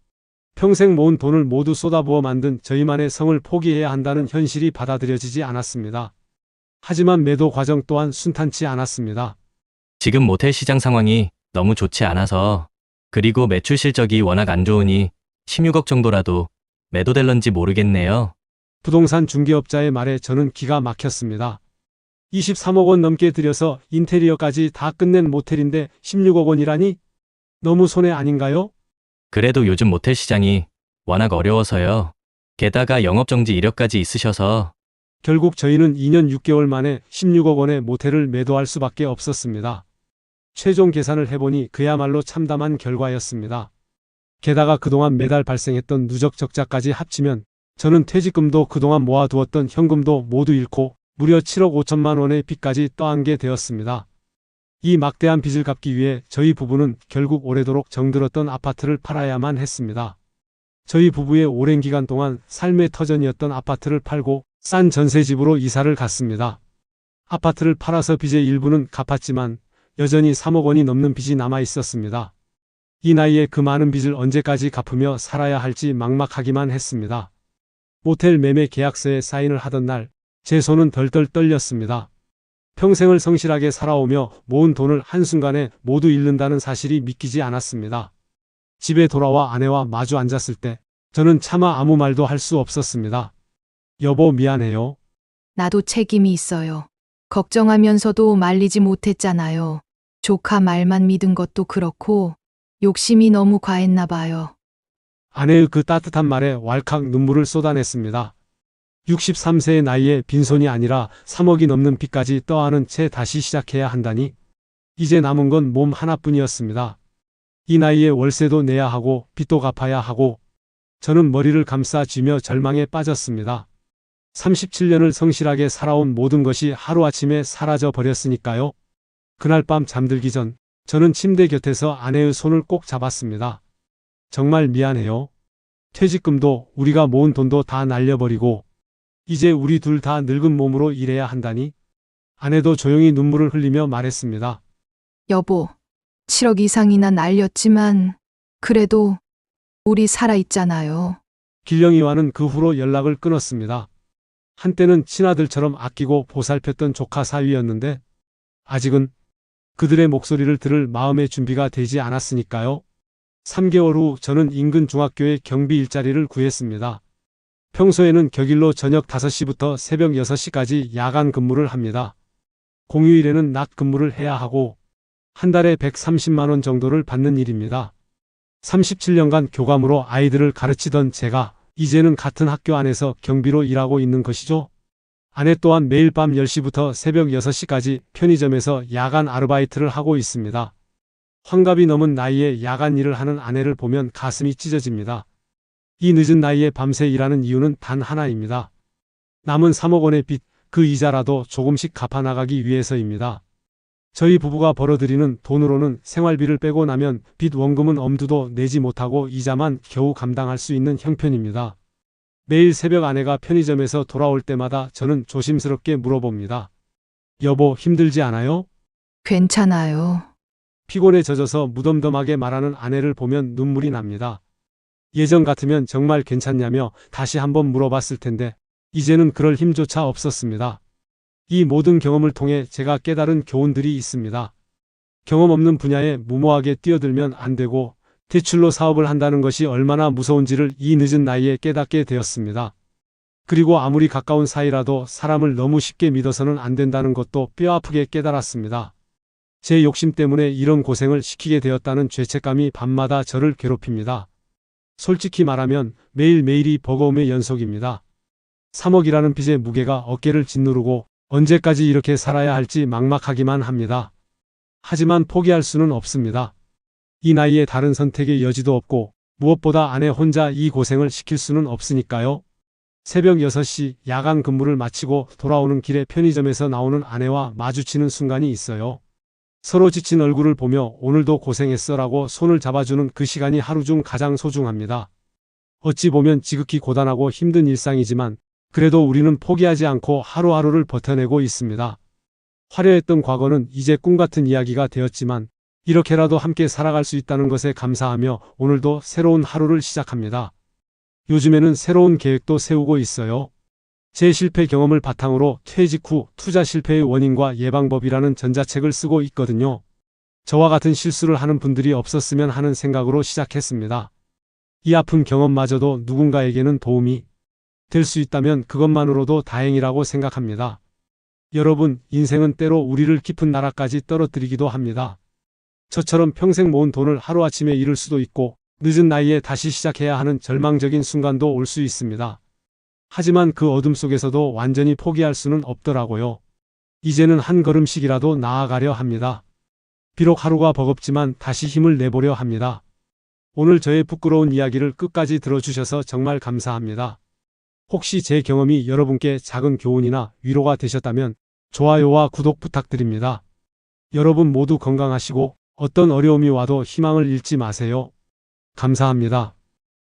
평생 모은 돈을 모두 쏟아부어 만든 저희만의 성을 포기해야 한다는 현실이 받아들여지지 않았습니다. 하지만 매도 과정 또한 순탄치 않았습니다. 지금 모텔 시장 상황이 너무 좋지 않아서 그리고 매출 실적이 워낙 안 좋으니 16억 정도라도 매도될런지 모르겠네요. 부동산 중개업자의 말에 저는 기가 막혔습니다. 23억 원 넘게 들여서 인테리어까지 다 끝낸 모텔인데 16억 원이라니? 너무 손해 아닌가요? 그래도 요즘 모텔 시장이 워낙 어려워서요. 게다가 영업정지 이력까지 있으셔서 결국 저희는 2년 6개월 만에 16억 원의 모텔을 매도할 수밖에 없었습니다. 최종 계산을 해보니 그야말로 참담한 결과였습니다. 게다가 그동안 매달 발생했던 누적 적자까지 합치면 저는 퇴직금도 그동안 모아두었던 현금도 모두 잃고 무려 7억 5천만 원의 빚까지 떠안게 되었습니다. 이 막대한 빚을 갚기 위해 저희 부부는 결국 오래도록 정들었던 아파트를 팔아야만 했습니다. 저희 부부의 오랜 기간 동안 삶의 터전이었던 아파트를 팔고 싼 전세집으로 이사를 갔습니다. 아파트를 팔아서 빚의 일부는 갚았지만 여전히 3억 원이 넘는 빚이 남아 있었습니다. 이 나이에 그 많은 빚을 언제까지 갚으며 살아야 할지 막막하기만 했습니다. 모텔 매매 계약서에 사인을 하던 날, 제 손은 덜덜 떨렸습니다. 평생을 성실하게 살아오며 모은 돈을 한순간에 모두 잃는다는 사실이 믿기지 않았습니다. 집에 돌아와 아내와 마주 앉았을 때 저는 차마 아무 말도 할 수 없었습니다. 여보, 미안해요. 나도 책임이 있어요. 걱정하면서도 말리지 못했잖아요. 조카 말만 믿은 것도 그렇고 욕심이 너무 과했나 봐요. 아내의 그 따뜻한 말에 왈칵 눈물을 쏟아냈습니다. 63세의 나이에 빈손이 아니라 3억이 넘는 빚까지 떠안은 채 다시 시작해야 한다니 이제 남은 건 몸 하나뿐이었습니다. 이 나이에 월세도 내야 하고 빚도 갚아야 하고 저는 머리를 감싸 쥐며 절망에 빠졌습니다. 37년을 성실하게 살아온 모든 것이 하루아침에 사라져 버렸으니까요. 그날 밤 잠들기 전 저는 침대 곁에서 아내의 손을 꼭 잡았습니다. 정말 미안해요. 퇴직금도 우리가 모은 돈도 다 날려버리고 이제 우리 둘 다 늙은 몸으로 일해야 한다니. 아내도 조용히 눈물을 흘리며 말했습니다. 여보, 7억 이상이나 날렸지만 그래도 우리 살아있잖아요. 길령이와는 그 후로 연락을 끊었습니다. 한때는 친아들처럼 아끼고 보살폈던 조카 사위였는데 아직은 그들의 목소리를 들을 마음의 준비가 되지 않았으니까요. 3개월 후 저는 인근 중학교에 경비 일자리를 구했습니다. 평소에는 격일로 저녁 5시부터 새벽 6시까지 야간 근무를 합니다. 공휴일에는 낮 근무를 해야 하고 한 달에 130만 원 정도를 받는 일입니다. 37년간 교감으로 아이들을 가르치던 제가 이제는 같은 학교 안에서 경비로 일하고 있는 것이죠. 아내 또한 매일 밤 10시부터 새벽 6시까지 편의점에서 야간 아르바이트를 하고 있습니다. 환갑이 넘은 나이에 야간 일을 하는 아내를 보면 가슴이 찢어집니다. 이 늦은 나이에 밤새 일하는 이유는 단 하나입니다. 남은 3억 원의 빚, 그 이자라도 조금씩 갚아나가기 위해서입니다. 저희 부부가 벌어들이는 돈으로는 생활비를 빼고 나면 빚 원금은 엄두도 내지 못하고 이자만 겨우 감당할 수 있는 형편입니다. 매일 새벽 아내가 편의점에서 돌아올 때마다 저는 조심스럽게 물어봅니다. 여보, 힘들지 않아요? 괜찮아요. 피곤에 젖어서 무덤덤하게 말하는 아내를 보면 눈물이 납니다. 예전 같으면 정말 괜찮냐며 다시 한번 물어봤을 텐데 이제는 그럴 힘조차 없었습니다. 이 모든 경험을 통해 제가 깨달은 교훈들이 있습니다. 경험 없는 분야에 무모하게 뛰어들면 안 되고 대출로 사업을 한다는 것이 얼마나 무서운지를 이 늦은 나이에 깨닫게 되었습니다. 그리고 아무리 가까운 사이라도 사람을 너무 쉽게 믿어서는 안 된다는 것도 뼈아프게 깨달았습니다. 제 욕심 때문에 이런 고생을 시키게 되었다는 죄책감이 밤마다 저를 괴롭힙니다. 솔직히 말하면 매일매일이 버거움의 연속입니다. 3억이라는 빚의 무게가 어깨를 짓누르고 언제까지 이렇게 살아야 할지 막막하기만 합니다. 하지만 포기할 수는 없습니다. 이 나이에 다른 선택의 여지도 없고 무엇보다 아내 혼자 이 고생을 시킬 수는 없으니까요. 새벽 6시 야간 근무를 마치고 돌아오는 길에 편의점에서 나오는 아내와 마주치는 순간이 있어요. 서로 지친 얼굴을 보며 오늘도 고생했어 라고 손을 잡아주는 그 시간이 하루 중 가장 소중합니다. 어찌 보면 지극히 고단하고 힘든 일상이지만 그래도 우리는 포기하지 않고 하루하루를 버텨내고 있습니다. 화려했던 과거는 이제 꿈같은 이야기가 되었지만 이렇게라도 함께 살아갈 수 있다는 것에 감사하며 오늘도 새로운 하루를 시작합니다. 요즘에는 새로운 계획도 세우고 있어요. 제 실패 경험을 바탕으로 퇴직 후 투자 실패의 원인과 예방법이라는 전자책을 쓰고 있거든요. 저와 같은 실수를 하는 분들이 없었으면 하는 생각으로 시작했습니다. 이 아픈 경험마저도 누군가에게는 도움이 될 수 있다면 그것만으로도 다행이라고 생각합니다. 여러분, 인생은 때로 우리를 깊은 나라까지 떨어뜨리기도 합니다. 저처럼 평생 모은 돈을 하루아침에 잃을 수도 있고 늦은 나이에 다시 시작해야 하는 절망적인 순간도 올 수 있습니다. 하지만 그 어둠 속에서도 완전히 포기할 수는 없더라고요. 이제는 한 걸음씩이라도 나아가려 합니다. 비록 하루가 버겁지만 다시 힘을 내보려 합니다. 오늘 저의 부끄러운 이야기를 끝까지 들어주셔서 정말 감사합니다. 혹시 제 경험이 여러분께 작은 교훈이나 위로가 되셨다면 좋아요와 구독 부탁드립니다. 여러분 모두 건강하시고 어떤 어려움이 와도 희망을 잃지 마세요. 감사합니다.